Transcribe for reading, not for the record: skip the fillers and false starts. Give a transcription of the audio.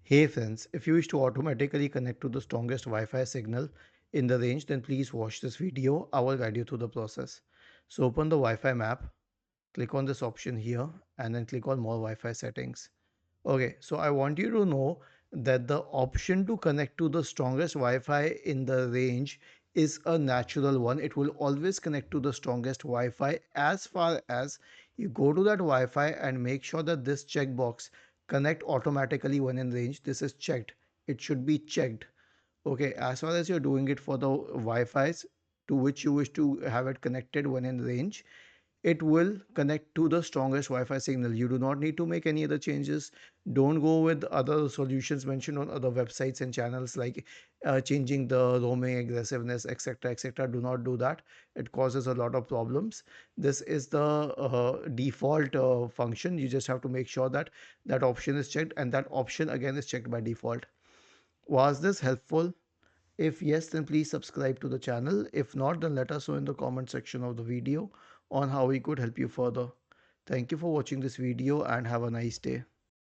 Hey friends, if you wish to automatically connect to the strongest Wi-Fi signal in the range, then please watch this video. I will guide you through the process. So open the Wi-Fi map, click on this option here, and then click on more Wi-Fi settings. Okay, so I want you to know that the option to connect to the strongest Wi-Fi in the range is a natural one. It will always connect to the strongest Wi-Fi as far as you go to that Wi-Fi and make sure that this checkbox connect automatically when in range. This is checked. It should be checked. Okay, as far as you're doing it for the Wi-Fi's to which you wish to have it connected when in range, it will connect to the strongest Wi-Fi signal. You do not need to make any other changes. Don't go with other solutions mentioned on other websites and channels like changing the roaming aggressiveness, etc., etc. Do not do that. It causes a lot of problems. This is the default function. You just have to make sure that that option is checked, and that option again is checked by default. Was this helpful? If yes, then please subscribe to the channel. If not, then let us know in the comment section of the video on how we could help you further. Thank you for watching this video and have a nice day.